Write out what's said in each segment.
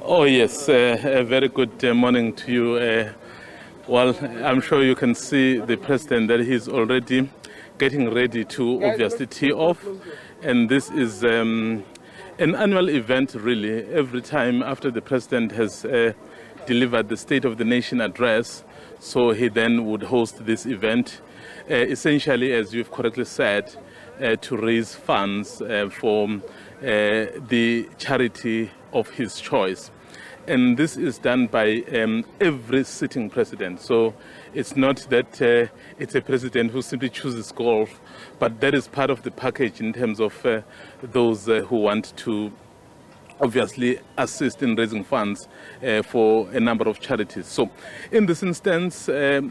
Oh, yes. A very good morning to you. Well, I'm sure you can see the president that he's already getting ready to obviously tee off. And this is an annual event, really. Every time after the president has delivered the State of the Nation address, so he then would host this event, essentially, as you've correctly said, to raise funds for the charity of his choice. And this is done by every sitting president. So it's not that it's a president who simply chooses golf, but that is part of the package in terms of those who want to obviously assist in raising funds for a number of charities. So in this instance,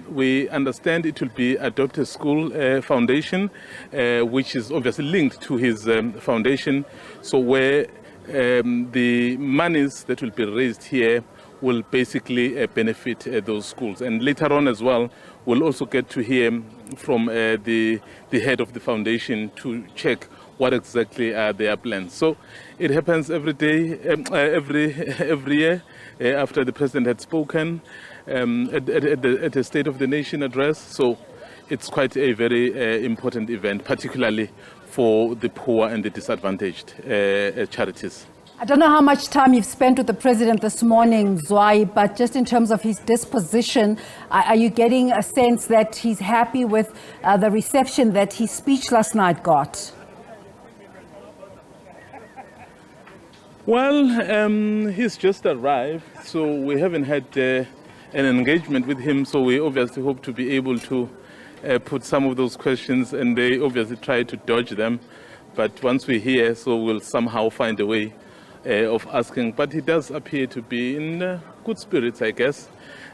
we understand it will be Adopted School Foundation, which is obviously linked to his foundation. So where the monies that will be raised here will basically benefit those schools. And later on as well, we'll also get to hear from the head of the foundation to check what exactly are their plans. So it happens every day, every year after the president had spoken at the State of the Nation address. So it's quite a very important event, particularly for the poor and the disadvantaged charities. I don't know how much time you've spent with the president this morning, Mzwai, but just in terms of his disposition, are you getting a sense that he's happy with the reception that his speech last night got? Well, he's just arrived, so we haven't had an engagement with him, so we obviously hope to be able to put some of those questions, and they obviously try to dodge them. But once we're here, so we'll somehow find a way of asking. But he does appear to be in good spirits, I guess.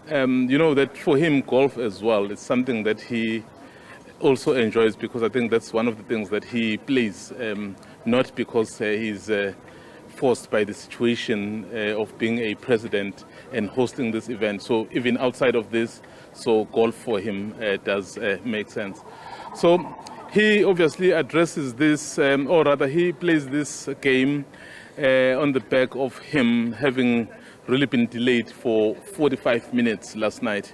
You know that for him, golf as well is something that he also enjoys, because I think that's one of the things that he plays, not because he's forced by the situation of being a president and hosting this event. So even outside of this, so golf for him does make sense. So he obviously addresses this, or rather he plays this game on the back of him having really been delayed for 45 minutes last night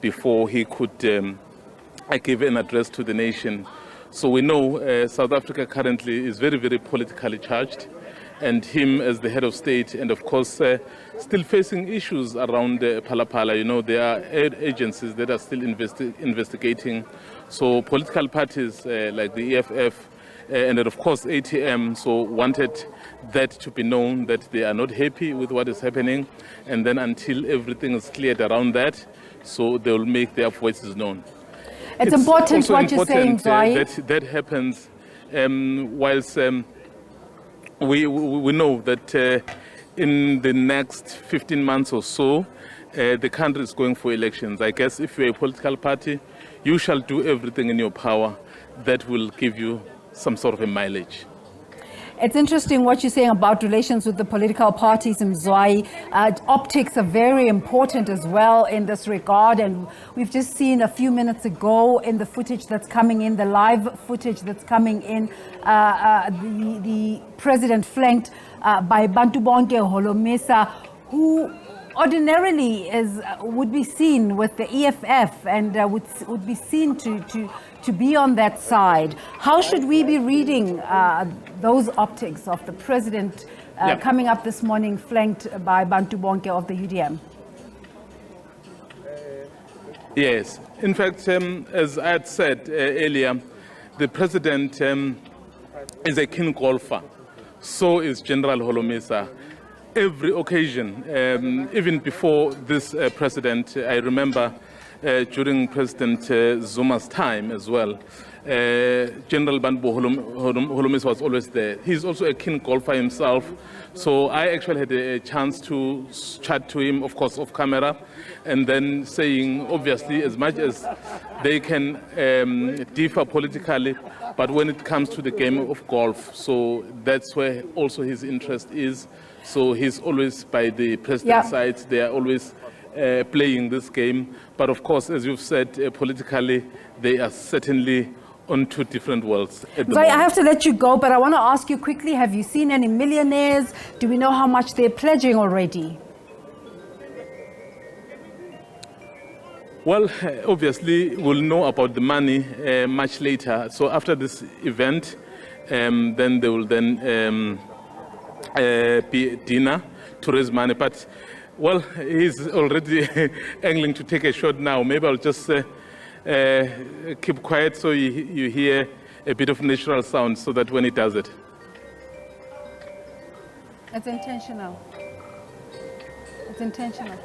before he could give an address to the nation. So we know South Africa currently is very, very politically charged, and him as the head of state, and of course still facing issues around Phala. You know, there are agencies that are still investigating. So political parties like the EFF and then of course ATM, so wanted that to be known that they are not happy with what is happening, and then until everything is cleared around that, so they will make their voices known. It's important what you're saying, right? That happens whilst we know that in the next 15 months or so, the country is going for elections. I guess if you're a political party, you shall do everything in your power that will give you some sort of a mileage. It's interesting what you're saying about relations with the political parties in Mzwai. Optics are very important as well in this regard, and we've just seen a few minutes ago in the footage that's coming in, the live footage that's coming in, the president flanked by Bantu Bonke Holomisa, who ordinarily would be seen with the EFF and would be seen to be on that side. How should we be reading those optics of the president coming up this morning flanked by Bantu Bonke of the UDM? Yes, in fact, as I had said earlier, the president is a keen golfer. So is General Holomisa. Every occasion, even before this president, I remember during President Zuma's time as well, General Bantu Holomisa was always there. He's also a keen golfer himself. So I actually had a chance to chat to him, of course, off camera, and then saying, obviously, as much as they can differ politically, but when it comes to the game of golf, so that's where also his interest is. So he's always by the president's side. They are always playing this game. But of course, as you've said, politically, they are certainly on two different worlds at the moment. I have to let you go, but I want to ask you quickly, have you seen any millionaires? Do we know how much they're pledging already? Well, obviously, we'll know about the money much later. So after this event, then there will then be dinner to raise money. But, well, he's already angling to take a shot now. Maybe I'll just keep quiet so you hear a bit of natural sound so that when he does it. It's intentional. It's intentional.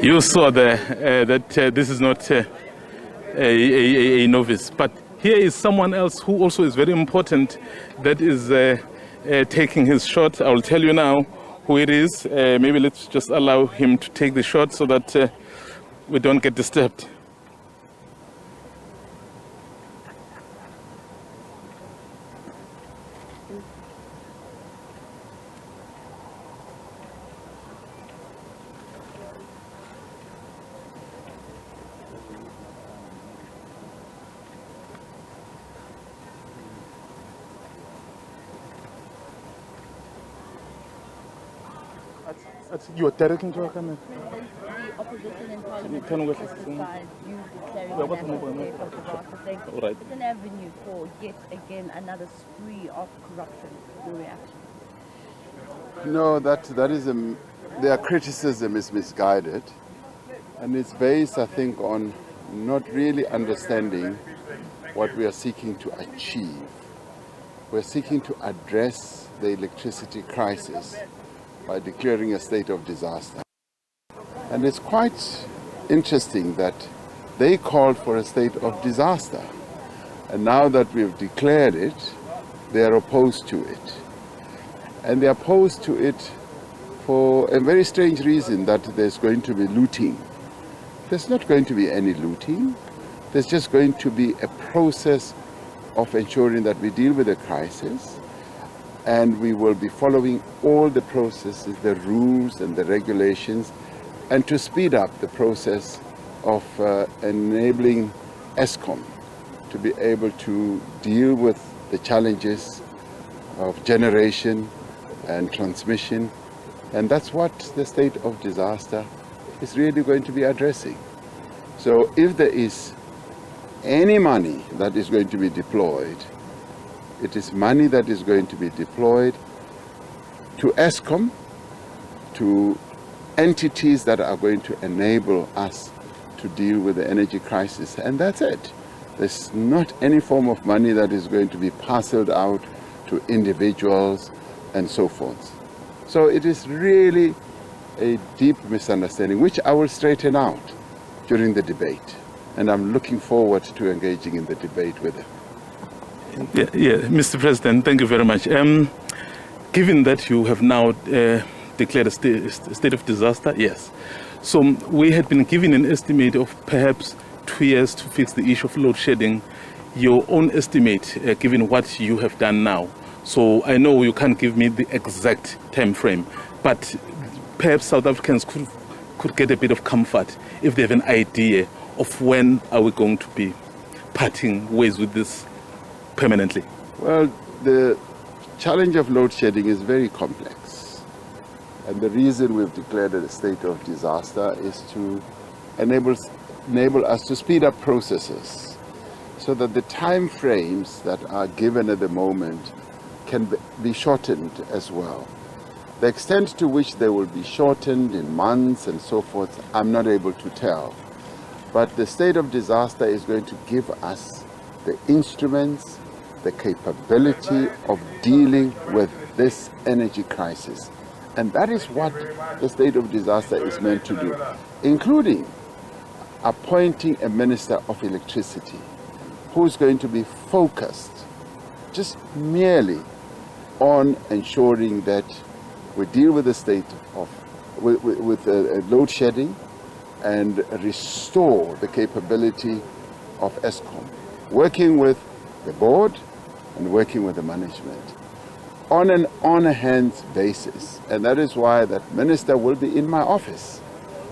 You saw that this is not a novice, but here is someone else who also is very important that is taking his shot. I will tell you now who it is. Maybe let's just allow him to take the shot so that we don't get disturbed. You are directing to our camera. The opposition in Parliament testified you declaring a national day for disaster, saying it's an avenue for yet again another spree of corruption. Your reaction? No, their criticism is misguided, and it's based, I think, on not really understanding what we are seeking to achieve. We're seeking to address the electricity crisis by declaring a state of disaster. And it's quite interesting that they called for a state of disaster. And now that we've declared it, they are opposed to it. And they're opposed to it for a very strange reason, that there's going to be looting. There's not going to be any looting. There's just going to be a process of ensuring that we deal with the crisis, and we will be following all the processes, the rules and the regulations, and to speed up the process of enabling Eskom to be able to deal with the challenges of generation and transmission. And that's what the state of disaster is really going to be addressing. So if there is any money that is going to be deployed, it is money that is going to be deployed to Eskom, to entities that are going to enable us to deal with the energy crisis. And that's it. There's not any form of money that is going to be parceled out to individuals and so forth. So it is really a deep misunderstanding, which I will straighten out during the debate. And I'm looking forward to engaging in the debate with them. Yeah, Mr. President, thank you very much. Given that you have now declared a state of disaster, yes. So we had been given an estimate of perhaps 2 years to fix the issue of load shedding. Your own estimate, given what you have done now. So I know you can't give me the exact time frame, but perhaps South Africans could get a bit of comfort if they have an idea of when are we going to be parting ways with this permanently. Well, the challenge of load shedding is very complex. And the reason we've declared it a state of disaster is to enable us to speed up processes so that the time frames that are given at the moment can be shortened as well. The extent to which they will be shortened in months and so forth, I'm not able to tell. But the state of disaster is going to give us the instruments, the capability of dealing with this energy crisis. And that is what the state of disaster is meant to do, including appointing a minister of electricity who is going to be focused just merely on ensuring that we deal with the state of with load shedding and restore the capability of Eskom, working with the board and working with the management. on an on-hand basis. And that is why that minister will be in my office.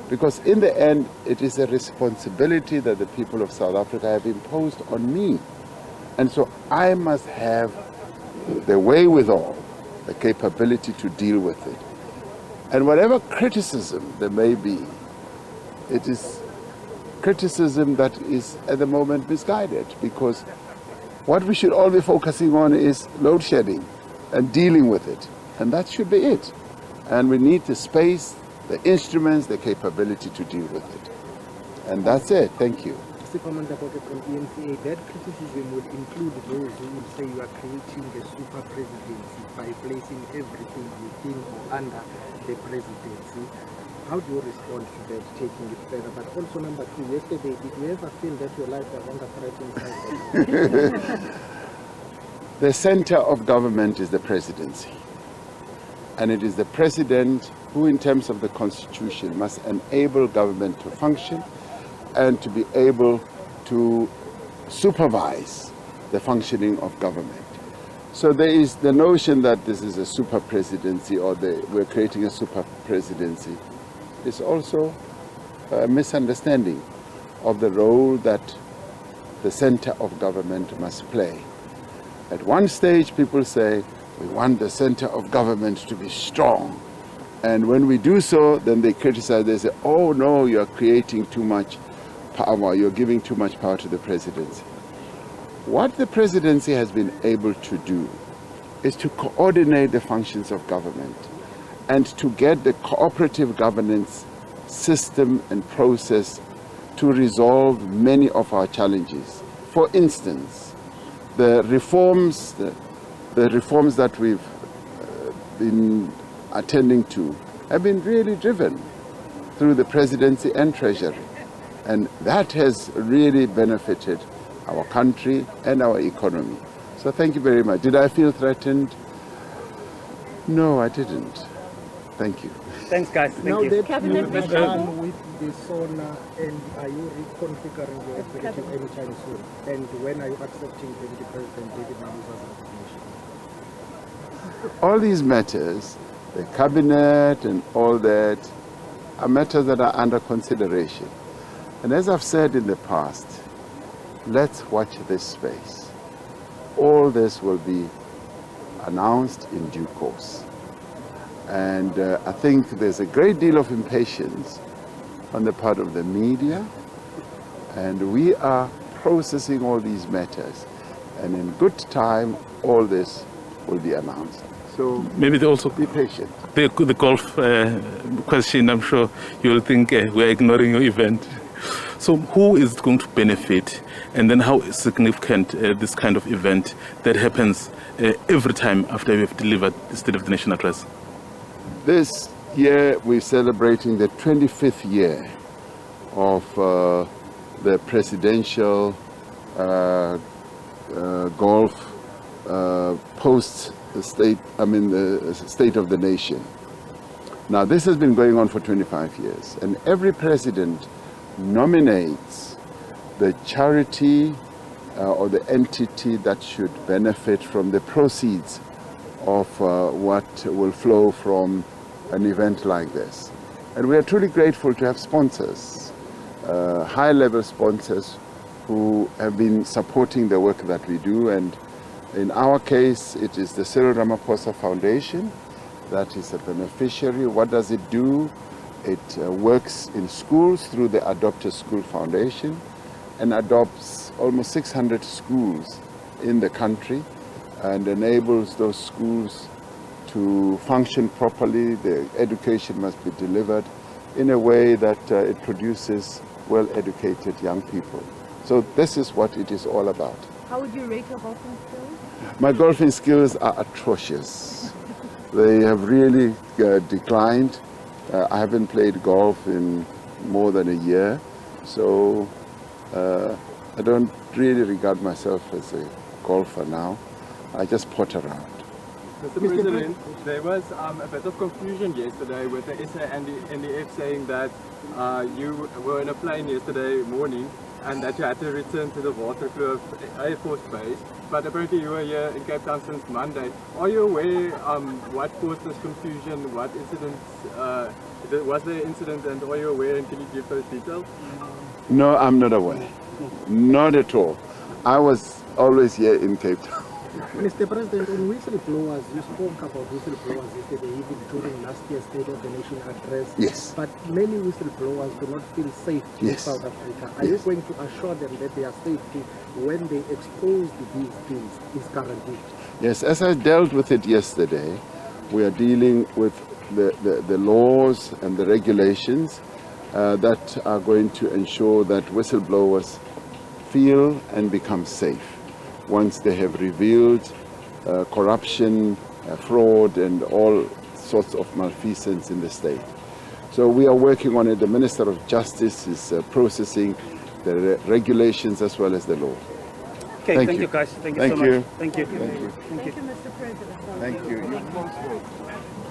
Because in the end, it is a responsibility that the people of South Africa have imposed on me. And so I must have the wherewithal, the capability to deal with it. And whatever criticism there may be, it is criticism that is at the moment misguided, because what we should all be focusing on is load shedding and dealing with it. And that should be it. And we need the space, the instruments, the capability to deal with it. And that's it. Thank you. Mr. Commander Pocket from ENCA, that criticism would include those who would say you are creating a super presidency by placing everything within or under the presidency. How do you respond to that, taking it further? But also, number two, yesterday, did you ever feel that your life was under threat inside? The center of government is the presidency. And it is the president who, in terms of the constitution, must enable government to function and to be able to supervise the functioning of government. So there is the notion that this is a super presidency or we're creating a super presidency. It's also a misunderstanding of the role that the center of government must play. At one stage, people say, we want the center of government to be strong. And when we do so, then they criticize, they say, oh no, you're creating too much power, you're giving too much power to the presidency. What the presidency has been able to do is to coordinate the functions of government and to get the cooperative governance system and process to resolve many of our challenges. For instance, the reforms that we've been attending to have been really driven through the presidency and treasury. And that has really benefited our country and our economy. So thank you very much. Did I feel threatened? No, I didn't. Thank you. Thanks, guys. Thank Now you. that Cabinet With the SONA, and are you reconfiguring your executive anytime soon? And when are you accepting Deputy President David Mabuza's resignation? All these matters, the cabinet and all that, are matters that are under consideration. And as I've said in the past, let's watch this space. All this will be announced in due course. And I think there's a great deal of impatience on the part of the media, and we are processing all these matters. And in good time, all this will be announced. So Maybe they also be patient. the golf question, I'm sure you'll think we're ignoring your event. So who is going to benefit, and then how significant this kind of event that happens every time after we've delivered the State of the Nation address? This year we're celebrating the 25th year of the presidential golf the State of the Nation. Now this has been going on for 25 years, and every president nominates the charity or the entity that should benefit from the proceeds of what will flow from an event like this. And we are truly grateful to have sponsors, high-level sponsors who have been supporting the work that we do. And in our case, it is the Cyril Ramaphosa Foundation that is a beneficiary. What does it do? It works in schools through the Adopt a School Foundation and adopts almost 600 schools in the country and enables those schools to function properly. The education must be delivered in a way that it produces well-educated young people. So this is what it is all about. How would you rate your golfing skills? My golfing skills are atrocious. They have really declined. I haven't played golf in more than a year, so I don't really regard myself as a golfer now. I just pot around. Mr. President, there was a bit of confusion yesterday with the SA and the NDF saying that you were in a plane yesterday morning and that you had to return to the Waterkloof Air Force Base. But apparently you were here in Cape Town since Monday. Are you aware what caused this confusion? What incidents, was there an incident, and are you aware, and can you give those details? No, I'm not aware. Not at all. I was always here in Cape Town. Mr. President, on whistleblowers, you spoke about whistleblowers yesterday, even during last year's State of the Nation address. Yes. But many whistleblowers do not feel safe in South Africa. Are you going to assure them that their safety when they expose these things is guaranteed? Yes, as I dealt with it yesterday, we are dealing with the laws and the regulations that are going to ensure that whistleblowers feel and become safe once they have revealed corruption, fraud, and all sorts of malfeasance in the state. So we are working on it. The Minister of Justice is processing the regulations as well as the law. Okay, thank you guys. Thank you so much. Thank you. Thank you. Thank you, Mr. President. Thank you.